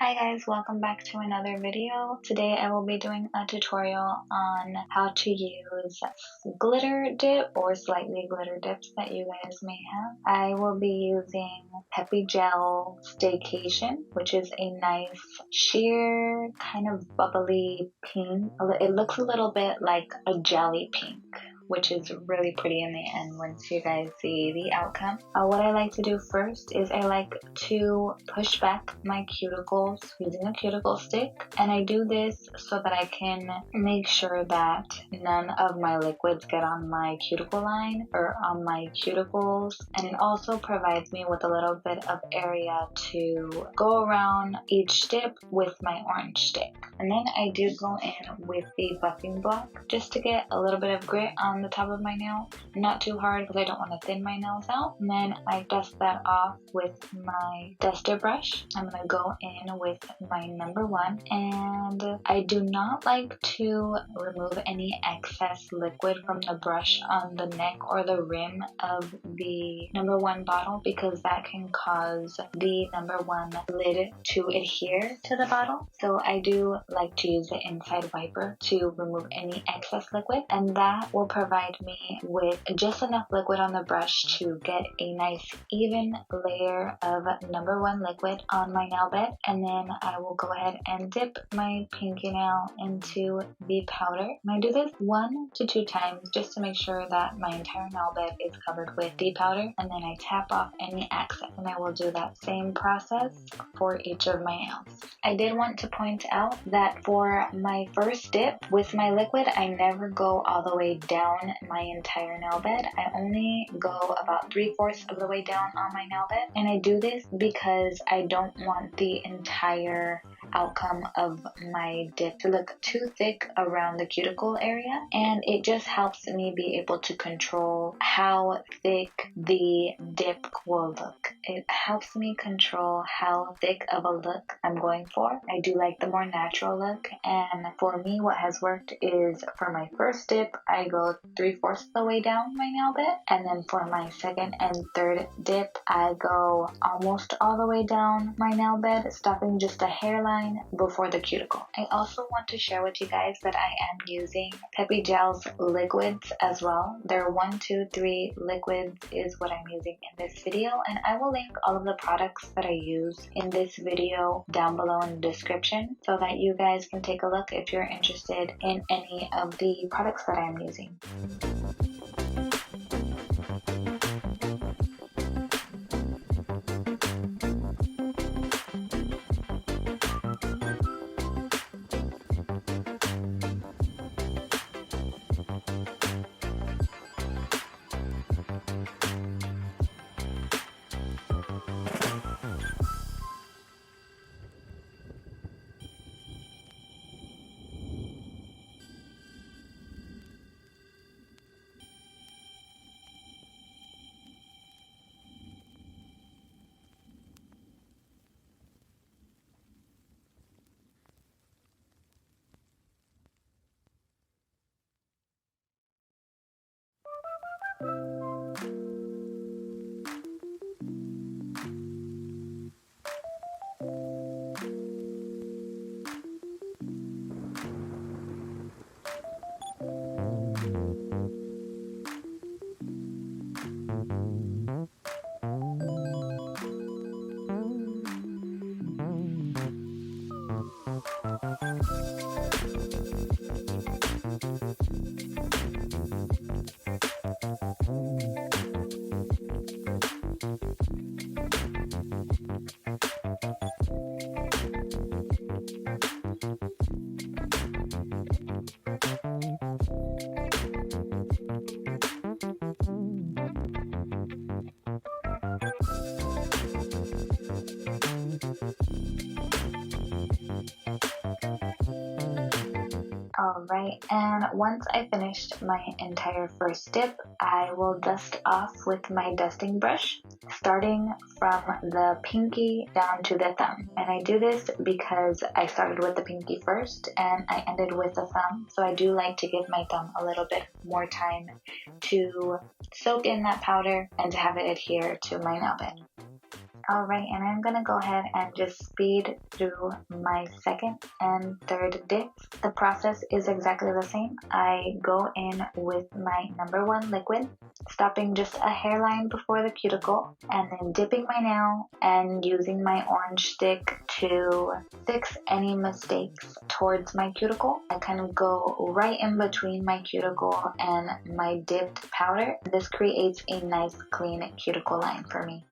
Hi guys, welcome back to another video. Today I will be doing a tutorial on how to use glitter dip or slightly glitter dips that you guys may have. I will be using Peppi Gel Staycation, which is a nice sheer kind of bubbly pink. It looks a little bit like a jelly pink, which is really pretty in the end once you guys see the outcome. What I like to do first is I like to push back my cuticles using a cuticle stick, and I do this so that I can make sure that none of my liquids get on my cuticle line or on my cuticles, and it also provides me with a little bit of area to go around each dip with my orange stick. And then I do go in with the buffing block just to get a little bit of grit on the top of my nail, not too hard because I don't want to thin my nails out. And then I dust that off with my duster brush. I'm going to go in with my number one, and I do not like to remove any excess liquid from the brush on the neck or the rim of the number one bottle, because that can cause the number one lid to adhere to the bottle. So I do like to use the inside wiper to remove any excess liquid, and that will provide me with just enough liquid on the brush to get a nice even layer of number one liquid on my nail bed. And then I will go ahead and dip my pinky nail into the powder. And I do this 1 to 2 times just to make sure that my entire nail bed is covered with the powder, and then I tap off any excess, and I will do that same process for each of my nails. I did want to point out that for my first dip with my liquid, I never go all the way down my entire nail bed. I only go about 3/4 of the way down on my nail bed, and I do this because I don't want the entire outcome of my dip to look too thick around the cuticle area, and it just helps me be able to control how thick the dip will look. It helps me control how thick of a look I'm going for. I do like the more natural look, and for me what has worked is for my first dip I go 3/4 of the way down my nail bed, and then for my second and third dip I go almost all the way down my nail bed, stopping just a hairline before the cuticle. I also want to share with you guys that I am using Peppi Gel's liquids as well. They're 1, 2, 3 liquids is what I'm using in this video, and I will link all of the products that I use in this video down below in the description so that you guys can take a look if you're interested in any of the products that I'm using. Alright, and once I finished my entire first dip, I will dust off with my dusting brush, starting from the pinky down to the thumb. And I do this because I started with the pinky first and I ended with the thumb, so I do like to give my thumb a little bit more time to soak in that powder and to have it adhere to my nail bed. Alright, and I'm gonna go ahead and just speed through my second and third dips. The process is exactly the same. I go in with my number 1 liquid, stopping just a hairline before the cuticle, and then dipping my nail and using my orange stick to fix any mistakes towards my cuticle. I kind of go right in between my cuticle and my dipped powder. This creates a nice clean cuticle line for me.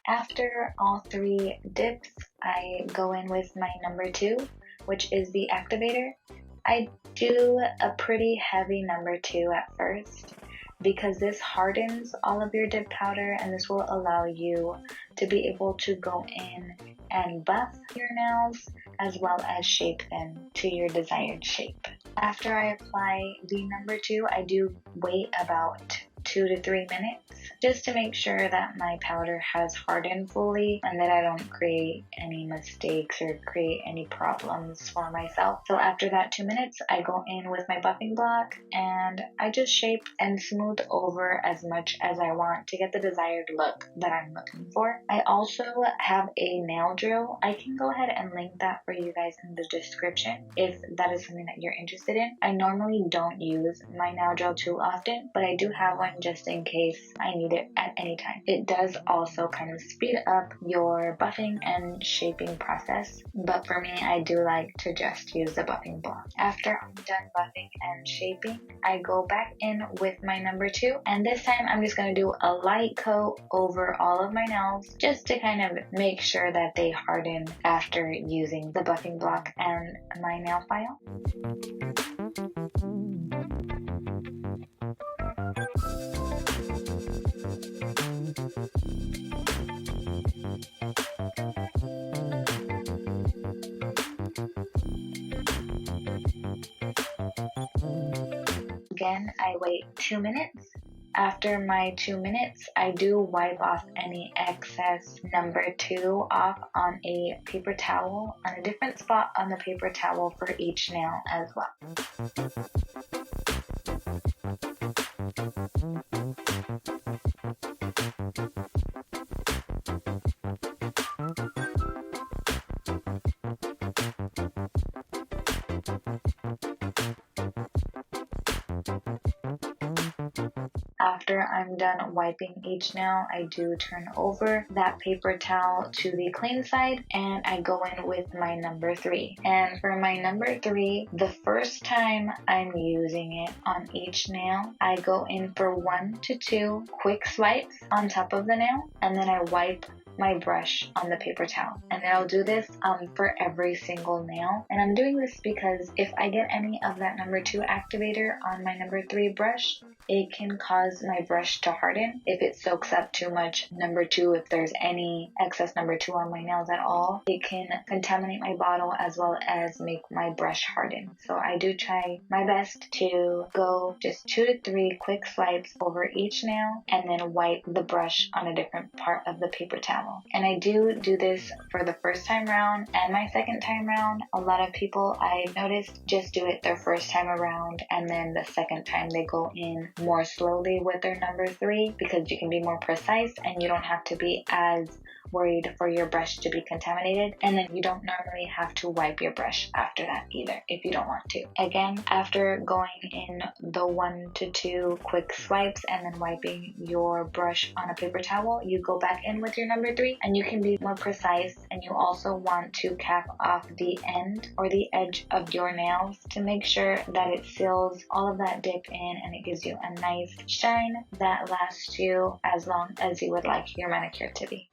After all 3 dips, I go in with my number 2, which is the activator. I do a pretty heavy number 2 at first because this hardens all of your dip powder, and this will allow you to be able to go in and buff your nails as well as shape them to your desired shape. After I apply the number 2, I do wait about 2 to 3 minutes just to make sure that my powder has hardened fully and that I don't create any mistakes or create any problems for myself. So after that 2 minutes, I go in with my buffing block and I just shape and smooth over as much as I want to get the desired look that I'm looking for. I also have a nail drill. I can go ahead and link that for you guys in the description if that is something that you're interested in. I normally don't use my nail drill too often, but I do have one just in case I need it at any time. It does also kind of speed up your buffing and shaping process, but for me, I do like to just use the buffing block. After I'm done buffing and shaping, I go back in with my number 2, and this time I'm just going to do a light coat over all of my nails just to kind of make sure that they harden after using the buffing block and my nail file. Again, I wait 2 minutes. After my 2 minutes, I do wipe off any excess number 2 off on a paper towel, on a different spot on the paper towel for each nail as well. After I'm done wiping each nail, I do turn over that paper towel to the clean side and I go in with my number 3. And for my number 3, the first time I'm using it on each nail, I go in for 1 to 2 quick swipes on top of the nail, and then I wipe my brush on the paper towel. And I'll do this for every single nail. And I'm doing this because if I get any of that number 2 activator on my number 3 brush, it can cause my brush to harden if it soaks up too much number 2. If there's any excess number 2 on my nails at all, it can contaminate my bottle as well as make my brush harden. So I do try my best to go just 2 to 3 quick swipes over each nail and then wipe the brush on a different part of the paper towel. And I do this for the first time round and my second time round. A lot of people I've noticed just do it their first time around, and then the second time they go in more slowly with their number 3 because you can be more precise and you don't have to be as worried for your brush to be contaminated, and then you don't normally have to wipe your brush after that either if you don't want to. Again, after going in the 1 to 2 quick swipes and then wiping your brush on a paper towel, you go back in with your number 3 and you can be more precise, and you also want to cap off the end or the edge of your nails to make sure that it seals all of that dip in and it gives you a nice shine that lasts you as long as you would like your manicure to be.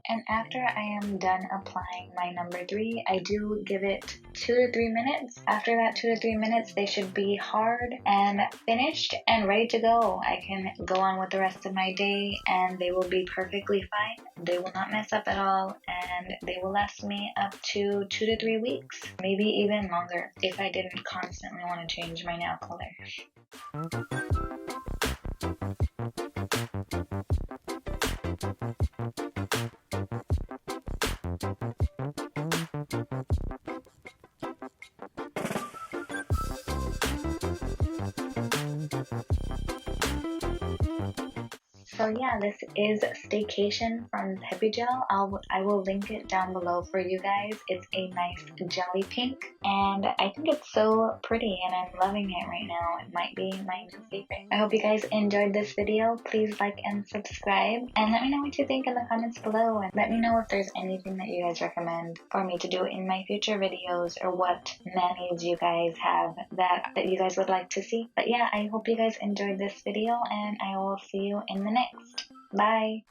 And after I am done applying my number 3, I do give it 2 to 3 minutes. After that 2 to 3 minutes, they should be hard and finished and ready to go. I can go on with the rest of my day and they will be perfectly fine. They will not mess up at all, and they will last me up to 2 to 3 weeks, maybe even longer if I didn't constantly want to change my nail color. So yeah, this is Staycation from Peppi Gel. I will link it down below for you guys. It's a nice jelly pink, and I think it's so pretty, and I'm loving it right now. It might be my new favorite. I hope you guys enjoyed this video. Please like and subscribe, and let me know what you think in the comments below, and let me know if there's anything that you guys recommend for me to do in my future videos, or what manis you guys have that you guys would like to see. But yeah, I hope you guys enjoyed this video, and I will see you in the next. Bye!